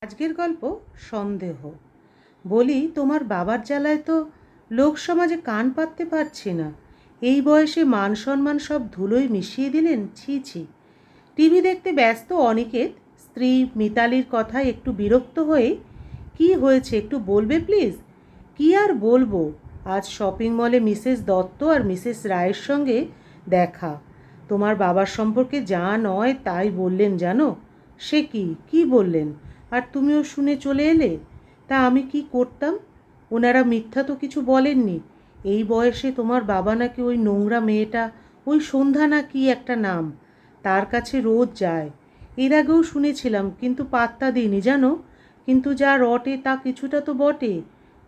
আজকের গল্প সন্দেহ। বলি, তোমার বাবার জ্বালায় তো লোক সমাজে কান পাততে পারছি না। এই বয়সে মান সম্মান সব ধুলোয় মিশিয়ে দিলেন, ছি ছি। টিভি দেখতে ব্যস্ত অনিকেত স্ত্রী মিতালির কথায় একটু বিরক্ত হয়ে, কি হয়েছে একটু বলবে প্লিজ? কি আর বলবো, আজ শপিং মলে মিসেস দত্ত আর মিসেস রায়ের সঙ্গে দেখা। তোমার বাবার সম্পর্কে যা নয় তাই বললেন জানো। সে কি কি বললেন? আর তুমিও শুনে চলে এলে। তা আমি কি করতাম? ওনারা মিথ্যা তো কিছু বলেননি। এই বয়সে তোমার বাবা নাকি ওই নোংরা মেয়েটা, ওই সন্ধ্যা না কি একটা নাম, তার কাছে রোজ যায়। এর আগেও শুনেছিলাম, কিন্তু পাত্তা দিইনি জানো। কিন্তু যা রটে তা কিছুটা তো বটে।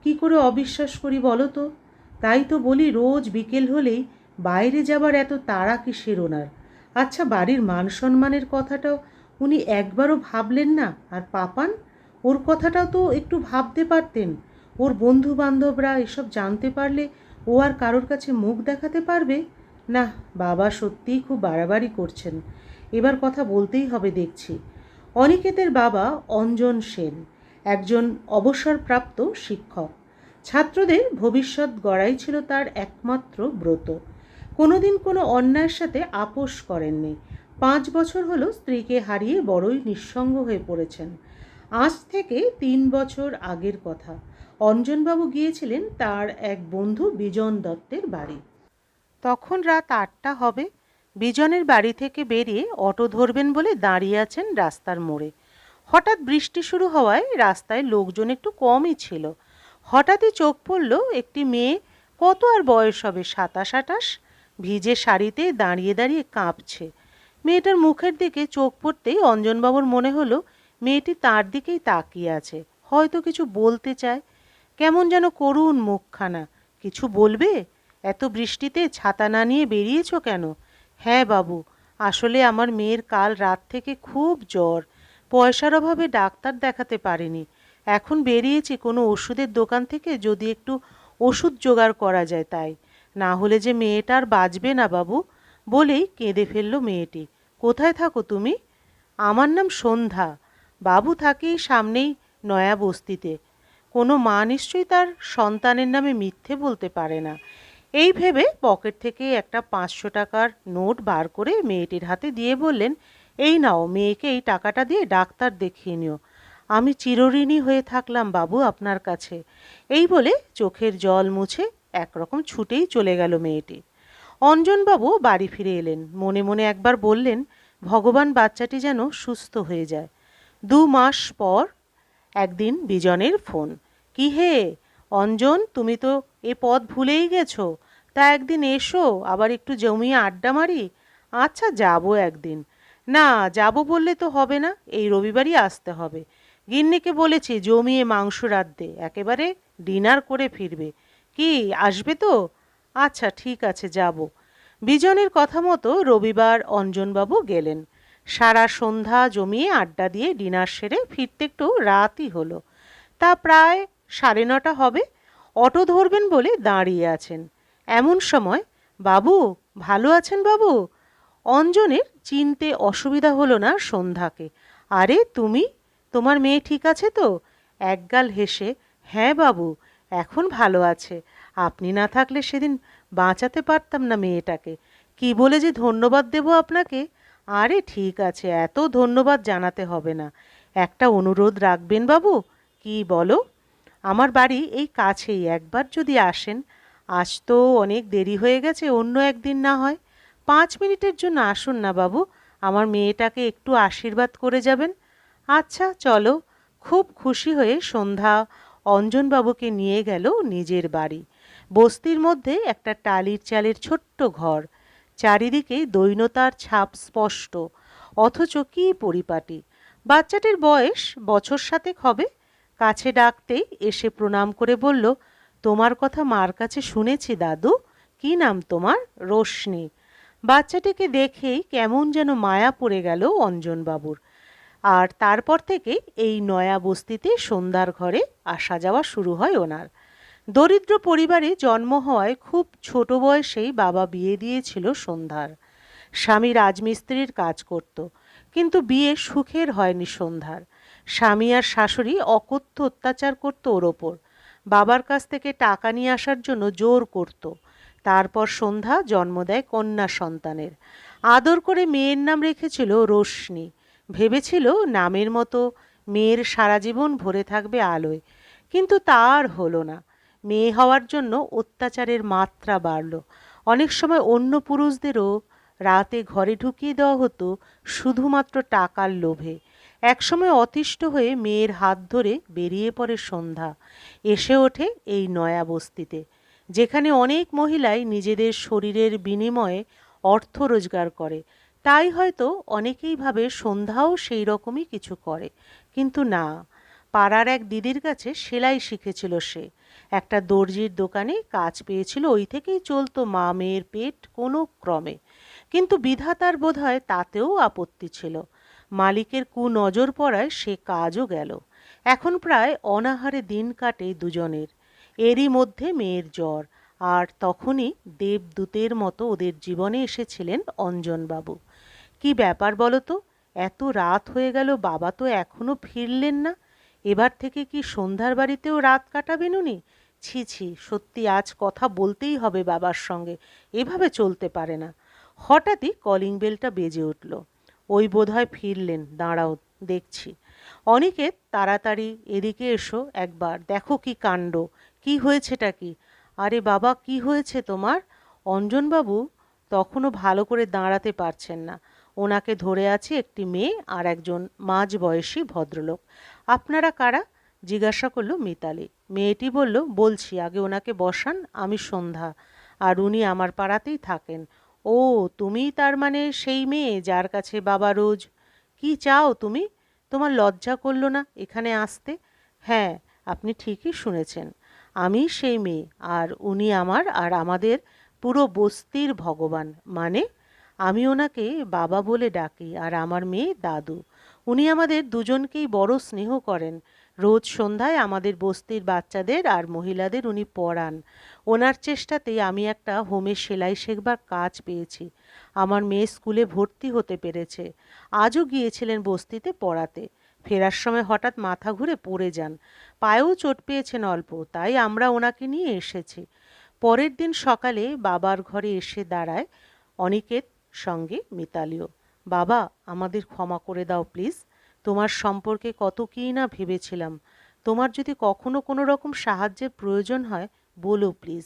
কি করে অবিশ্বাস করি বলো তো? তাই তো বলি, রোজ বিকেল হলেই বাইরে যাবার এত তাড়া কিসের ওনার? আচ্ছা, বাড়ির মান সম্মানের কথাটাও উনি একবারও ভাবলেন না? আর পাপান, ওর কথাটাও তো একটু ভাবতে পারতেন। ওর বন্ধু বান্ধবরা এসব জানতে পারলে ও আর কারোর কাছে মুখ দেখাতে পারবে না। বাবা সত্যিই খুব বাড়াবাড়ি করছেন। এবার কথা বলতেই হবে দেখছি। অনিকেতের বাবা অঞ্জন সেন একজন অবসরপ্রাপ্ত শিক্ষক। ছাত্রদের ভবিষ্যৎ গড়াই ছিল তার একমাত্র ব্রত। কোনোদিন কোনো অন্যায়ের সাথে আপোষ করেননি। 5 বছর হলো স্ত্রীকে হারিয়ে বড়ই নিঃসঙ্গ হয়ে পড়েছেন। আজ থেকে 3 বছর আগের কথা। অঞ্জনবাবু গিয়েছিলেন তার এক বন্ধু বিজন দত্তের বাড়ি। তখন রাত 8টা হবে। বিজনের বাড়ি থেকে বেরিয়ে অটো ধরবেন বলে দাঁড়িয়ে আছেন রাস্তার মোড়ে। হঠাৎ বৃষ্টি শুরু হওয়ায় রাস্তায় লোকজন একটু কমই ছিল। হঠাৎই চোখ পড়ল একটি মেয়ে, কত আর বয়স হবে, 27-28, ভিজে শাড়িতে দাঁড়িয়ে দাঁড়িয়ে কাঁপছে। মেয়েটার মুখের দিকে চোখ পড়তেই অঞ্জনবাবুর মনে হলো মেয়েটি তার দিকেই তাকিয়ে আছে, হয়তো কিছু বলতে চায়। কেমন যেন করুণ মুখখানা। কিছু বলবে? এত বৃষ্টিতে ছাতা না নিয়ে বেরিয়েছো কেন? হ্যাঁ বাবু, আসলে আমার মেয়ের কাল রাত থেকে খুব জ্বর। পয়সার অভাবে ডাক্তার দেখাতে পারিনি। এখন বেরিয়েছি কোনো ওষুধের দোকান থেকে যদি একটু ওষুধ জোগাড় করা যায় তাই। না হলে যে মেয়েটা আর বাঁচবে না বাবু। বলেই কেঁদে ফেলল মেয়েটি। কোথায় থাকো তুমি? আমার নাম সন্ধ্যা। বাবু থাকেই সামনেই নয়া বস্তিতে। কোনো মা নিশ্চয়ই তার সন্তানের নামে মিথ্যে বলতে পারে না। এই ভেবে পকেট থেকে একটা 500 টাকার নোট বার করে মেয়েটির হাতে দিয়ে বললেন, এই নাও, মেয়েকে এই টাকাটা দিয়ে ডাক্তার দেখিয়ে নিও। আমি চিরঋণী হয়ে থাকলাম বাবু আপনার কাছে। এই বলে চোখের জল মুছে একরকম ছুটেই চলে গেল মেয়েটি। অঞ্জনবাবু বাড়ি ফিরে এলেন। মনে মনে একবার বললেন, ভগবান বাচ্চাটি যেন সুস্থ হয়ে যায়। 2 মাস পর একদিন বিজনের ফোন। কি হে অঞ্জন, তুমি তো এ পথ ভুলেই গেছো। তা একদিন এসো, আবার একটু জমিয়ে আড্ডা মারি। আচ্ছা, যাবো একদিন। না, যাবো বললে তো হবে না, এই রবিবারই আসতে হবে। গিন্নিকে বলেছি জমিয়ে মাংস রাঁধতে, একেবারে ডিনার করে ফিরবে। কি, আসবে তো? আচ্ছা ঠিক আছে, যাব। বিজনের কথা মতো রবিবার অঞ্জনবাবু গেলেন। সারা সন্ধ্যা জমিয়ে আড্ডা দিয়ে ডিনার সেরে ফিরতে একটু রাতই হলো। তা প্রায় 9:30 হবে। অটো ধরবেন বলে দাঁড়িয়ে আছেন। এমন সময়, বাবু ভালো আছেন বাবু? অঞ্জনের চিনতে অসুবিধা হলো না সন্ধ্যাকে। আরে তুমি, তোমার মেয়ে ঠিক আছে তো? একগাল হেসে, হ্যাঁ বাবু, এখন ভালো আছে। আপনি না থাকলে সেদিন বাঁচাতে পারতাম না মেয়েটাকে। কি বলে যে ধন্যবাদ দেব আপনাকে? আরে ঠিক আছে, এত ধন্যবাদ জানাতে হবে না। একটা অনুরোধ রাখবেন বাবু? কি বলো? আমার বাড়ি এই কাছেই, একবার যদি আসেন। আজ তো অনেক দেরি হয়ে গেছে, অন্য একদিন না হয়। 5 মিনিটের জন্য আসুন না বাবু, আমার মেয়েটাকে একটু আশীর্বাদ করে যাবেন। আচ্ছা চলো। খুব খুশি হয়ে সন্ধ্যা অঞ্জনবাবুকে নিয়ে গেল নিজের বাড়ি। বস্তির মধ্যে একটা টালির চালের ছোট্ট ঘর। চারিদিকে দৈন্যতার ছাপ স্পষ্ট, অথচ কী পরিপাটি। বাচ্চাটির বয়স বছর 7 হবে। কাছে ডাকতেই এসে প্রণাম করে বলল, তোমার কথা মার কাছে শুনেছি দাদু। কি নাম তোমার? রোশনি। বাচ্চাটিকে দেখেই কেমন যেন মায়া পড়ে গেল অঞ্জনবাবুর। আর তারপর থেকে এই নয়া বস্তিতে সন্ধ্যার ঘরে আসা যাওয়া শুরু হয় ওনার। দরিদ্র পরিবারে জন্ম হওয়ায় খুব ছোট বয়সেই বাবা বিয়ে দিয়েছিল সন্ধ্যার। স্বামী রাজমিস্ত্রির কাজ করত, কিন্তু বিয়ে সুখের হয়নি সন্ধ্যার। স্বামী আর শাশুড়ি অকথ্য অত্যাচার করতো ওর ওপর। বাবার কাছ থেকে টাকা নিয়ে আসার জন্য জোর করত। তারপর সন্ধ্যা জন্ম দেয় কন্যা সন্তানের। আদর করে মেয়ের নাম রেখেছিল রোশনি। ভেবেছিল নামের মতো মেয়ের সারা জীবন ভরে থাকবে আলোয়। কিন্তু তা আর হলো না। মেয়ে হওয়ার জন্য অত্যাচারের মাত্রা বাড়ল। অনেক সময় অন্য পুরুষদেরও রাতে ঘরে ঢুকিয়ে দেওয়া হতো শুধুমাত্র টাকার লোভে। একসময় অতিষ্ঠ হয়ে মেয়ের হাত ধরে বেরিয়ে পড়ে সন্ধ্যা। এসে ওঠে এই নয়া বস্তিতে, যেখানে অনেক মহিলাই নিজেদের শরীরের বিনিময়ে অর্থ রোজগার করে। তাই হয়তো অনেকেই ভাবে সন্ধ্যাও সেই রকমই কিছু করে। কিন্তু না, পাড়ার এক দিদির কাছে সেলাই শিখেছিল সে। একটা দর্জির দোকানে কাজ পেয়েছিল, ওই থেকেই চলতো মা মেয়ের পেট কোনো ক্রমে। কিন্তু বিধাতার বোধহয় তাতেও আপত্তি ছিল। মালিকের কুনজর পড়ায় সে কাজও গেল। এখন প্রায় অনাহারে দিন কাটে দুজনের। এরই মধ্যে মেয়ের জ্বর। আর তখনই দেবদূতের মতো ওদের জীবনে এসেছিলেন অঞ্জনবাবু। কি ব্যাপার বলো তো? এত রাত হয়ে গেল, বাবা তো এখনো ফিরলেন না। এবার থেকে কি সন্ধ্যার বাড়িতেও রাত কাটাবেন উনি? ছি ছি, সত্যি আজ কথা বলতেই হবে বাবার সঙ্গে। এভাবে চলতে পারে না। হঠাৎই কলিং বেলটা বেজে উঠল। ওই বোধহয় ফিরলেন, দাঁড়াও দেখছি। অনিকেত, তাড়াতাড়ি এদিকে এসো একবার, দেখো কি কাণ্ড। কি হয়েছেটা কি? আরে বাবা, কি হয়েছে তোমার? অঞ্জনবাবু তখনও ভালো করে দাঁড়াতে পারছেন না। ওনাকে ধরে আছে একটি মেয়ে আর একজন মাঝবয়সী ভদ্রলোক। আপনারা কারা? জিজ্ঞাসা করলো মিতালি। মেয়েটি বলল, বলছি, আগে ওনাকে বসান, আমি সন্ধ্যা, আর উনি আমার পাড়াতেই থাকেন। ও, তুমিই তার মানে সেই মেয়ে যার কাছে বাবা রোজ। কি চাও তুমি? তোমার লজ্জা করলো না এখানে আসতে? হ্যাঁ, আপনি ঠিকই শুনেছেন, আমি সেই মেয়ে, আর উনি আমার আর আমাদের পুরো বস্তির ভগবান। মানে? আমি ওনাকে বাবা বলে ডাকি আর আমার মেয়ে দাদু। উনি আমাদের দুজনকেই বড় স্নেহ করেন। রোজ সন্ধ্যায় আমাদের বস্তির বাচ্চাদের আর মহিলাদের উনি পড়ান। ওনার চেষ্টাতেই আমি একটা হোমে সেলাই শেখবার কাজ পেয়েছি। আমার মেয়ে স্কুলে ভর্তি হতে পেরেছে। আজও গিয়েছিলেন বস্তিতে পড়াতে। ফেরার সময় হঠাৎ মাথা ঘুরে পড়ে যান। পায়েও চোট পেয়েছেন অল্প, তাই আমরা ওনাকে নিয়ে এসেছি। পরের দিন সকালে বাবার ঘরে এসে দাঁড়ায় অনিকেত, সঙ্গে মিতালিও। বাবা, আমাদের ক্ষমা করে দাও প্লিজ। তোমার সম্পর্কে কত কী না ভেবেছিলাম। তোমার যদি কখনো কোনো রকম সাহায্যের প্রয়োজন হয় বলো প্লিজ।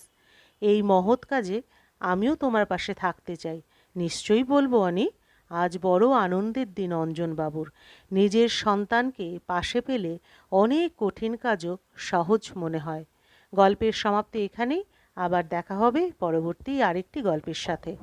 এই মহৎ কাজে আমিও তোমার পাশে থাকতে চাই। নিশ্চয়ই বলবো অনি। আজ বড় আনন্দের দিন অঞ্জনবাবুর। নিজের সন্তানকে পাশে পেলে অনেক কঠিন কাজও সহজ মনে হয়। গল্পের সমাপ্তি এখানেই। আবার দেখা হবে পরবর্তী আরেকটি গল্পের সাথে।